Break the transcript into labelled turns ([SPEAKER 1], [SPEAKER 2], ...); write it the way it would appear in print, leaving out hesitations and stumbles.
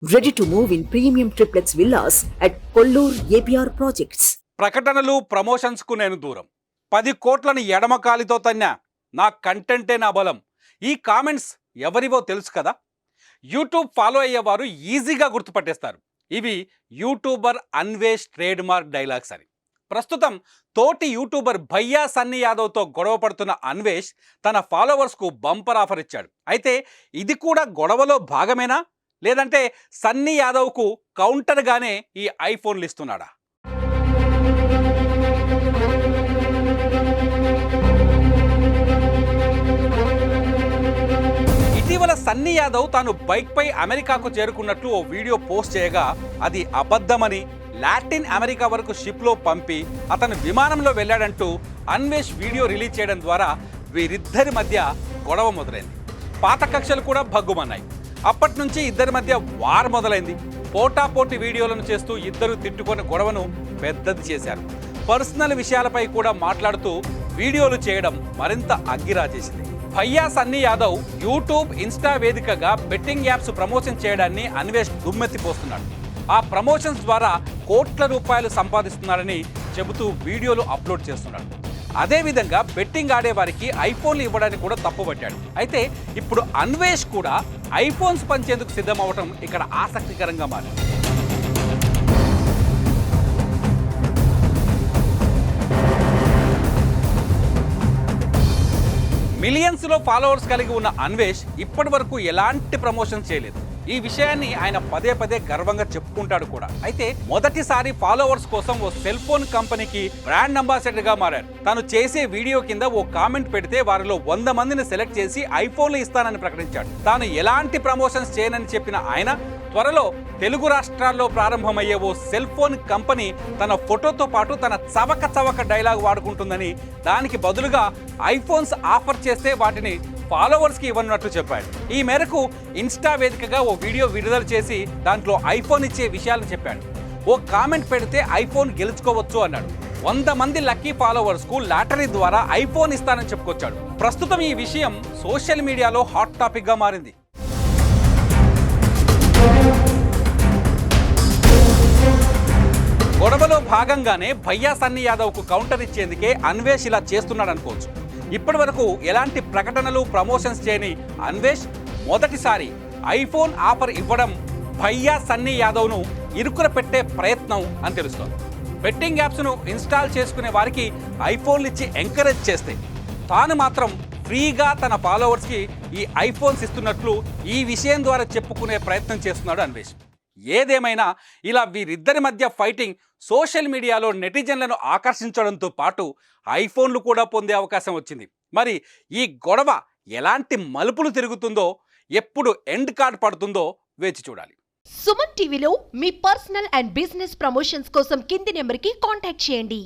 [SPEAKER 1] Ready to move in premium triplex villas at Kollur APR Projects.
[SPEAKER 2] ప్రకటనలు promotions కు నేను దూరం 10 కోట్లను ఎడమకాలితో తన్నా నా కంటెంటే నా బలం. ఈ కామెంట్స్ ఎవరివో తెలుసు కదా. యూట్యూబ్ ఫాలో అయ్యేవారు ఈజీగా గుర్తుపట్టేస్తారు. ఇవి YouTuber Anvesh trade mark dialogues అని. ప్రస్తుతం తోటి యూట్యూబర్ భయ్యా సన్నీ యాదవ్తో గొడవ పడుతున్న అన్వేష్ తన ఫాలోవర్స్కు బంపర్ ఆఫర్ ఇచ్చాడు. అయితే ఇది కూడా గొడవలో భాగమేనా, లేదంటే సన్నీ యాదవ్కు కౌంటర్గానే ఈ ఐఫోన్లు ఇస్తున్నాడా? ఇటీవల సన్నీ యాదవ్ తాను బైక్పై అమెరికాకు చేరుకున్నట్లు ఓ వీడియో పోస్ట్ చేయగా అది అబద్ధమని, లాటిన్ అమెరికా వరకు షిప్లో పంపి అతను విమానంలో వెళ్ళాడంటూ అన్వేష్ వీడియో రిలీజ్ చేయడం ద్వారా వీరిద్దరి మధ్య గొడవ మొదలైంది. పాత కక్షలు కూడా భగ్గుమన్నాయి. అప్పటి నుంచి ఇద్దరి మధ్య వార్ మొదలైంది. పోటాపోటీ వీడియోలను చేస్తూ ఇద్దరు తిట్టుకొని గొడవను పెద్దది చేశారు. పర్సనల్ విషయాలపై కూడా మాట్లాడుతూ వీడియోలు చేయడం మరింత అగ్గిరాజేసింది. భయ్యా సన్నీ యాదవ్ యూట్యూబ్, ఇన్స్టా వేదికగా బెట్టింగ్ యాప్స్ ప్రమోషన్ చేయడాన్ని అన్వేష్ దుమ్మెత్తిపోస్తున్నాడు. ఆ ప్రమోషన్స్ ద్వారా కోట్ల రూపాయలు సంపాదిస్తున్నాడని చెబుతూ వీడియోలు అప్లోడ్ చేస్తున్నాడు. అదేవిధంగా బెట్టింగ్ ఆడే వారికి ఐఫోన్లు ఇవ్వడాన్ని కూడా తప్పుపట్టాడు. అయితే ఇప్పుడు అన్వేష్ కూడా ఐఫోన్స్ పంచేందుకు సిద్ధమవటం ఇక్కడ ఆసక్తికరంగా మారింది. మిలియన్స్లో ఫాలోవర్స్ కలిగి ఉన్న అన్వేష్ ఇప్పటి వరకు ఎలాంటి ప్రమోషన్ చేయలేదు. ఈ విషయాన్ని ఆయన పదే పదే గర్వంగా చెప్పుకుంటాడు కూడా. అయితే మొదటిసారి ఫాలోవర్స్ కోసం ఓ సెల్ ఫోన్ కంపెనీకి బ్రాండ్ అంబాసిడర్ గా మారాడు. తాను చేసే వీడియో కింద ఓ కామెంట్ పెడితే వారిలో 100 మందిని సెలెక్ట్ చేసి ఐఫోన్లు ఇస్తానని ప్రకటించాడు. తాను ఎలాంటి ప్రమోషన్స్ చేయనని చెప్పిన ఆయన త్వరలో తెలుగు రాష్ట్రాల్లో ప్రారంభమయ్యే ఓ సెల్ ఫోన్ కంపెనీ తన ఫోటోతో పాటు తన చవక డైలాగ్ వాడుకుంటుందని, దానికి బదులుగా ఐఫోన్స్ ఆఫర్ చేస్తే వాటిని ఫాలోవర్స్కి ఇవ్వనున్నట్లు చెప్పాడు. ఈ మేరకు ఇన్స్టా వేదికగా ఓ వీడియో విడుదల చేసి దాంట్లో ఐఫోన్ ఇచ్చే విషయాలను చెప్పాడు. ఓ కామెంట్ పెడితే ఐఫోన్ గెలుచుకోవచ్చు అన్నాడు. 100 మంది లక్కీ ఫాలోవర్స్కు లాటరీ ద్వారా ఐఫోన్ ఇస్తానని చెప్పుకొచ్చాడు. ప్రస్తుతం ఈ విషయం సోషల్ మీడియాలో హాట్ టాపిక్గా మారింది. గొడవలో భాగంగానే భయ్యా సన్నీ యాదవ్కు కౌంటర్ ఇచ్చేందుకే అన్వేష్ ఇలా చేస్తున్నాడు అనుకోవచ్చు. ఇప్పటి వరకు ఎలాంటి ప్రకటనలు, ప్రమోషన్స్ చేయని అన్వేష్ మొదటిసారి ఐఫోన్ ఆఫర్ ఇవ్వడం భయ్యా సన్నీ యాదవ్ను ఇరుకున పెట్టే ప్రయత్నం అని తెలుస్తోంది. బెట్టింగ్ యాప్స్ను ఇన్స్టాల్ చేసుకునే వారికి ఐఫోన్లు ఇచ్చి ఎంకరేజ్ చేస్తే తాను మాత్రం ఫ్రీగా తన ఫాలోవర్స్కి ఈ ఐఫోన్స్ ఇస్తున్నట్లు ఈ విషయం ద్వారా చెప్పుకునే ప్రయత్నం చేస్తున్నాడు అన్వేష్. ఏదేమైనా ఇలా వీరిద్దరి మధ్య ఫైటింగ్ సోషల్ మీడియాలో నెటిజన్లను ఆకర్షించడంతో పాటు ఐఫోన్లు కూడా పొందే అవకాశం వచ్చింది. మరి ఈ గొడవ ఎలాంటి మలుపులు తిరుగుతుందో, ఎప్పుడు ఎండ్ కార్డ్ పడుతుందో వేచి చూడాలి.
[SPEAKER 3] సుమన్ టీవీలో మీ పర్సనల్ అండ్ బిజినెస్ ప్రమోషన్స్ కోసం కింది నెంబర్కి కాంటాక్ట్ చేయండి.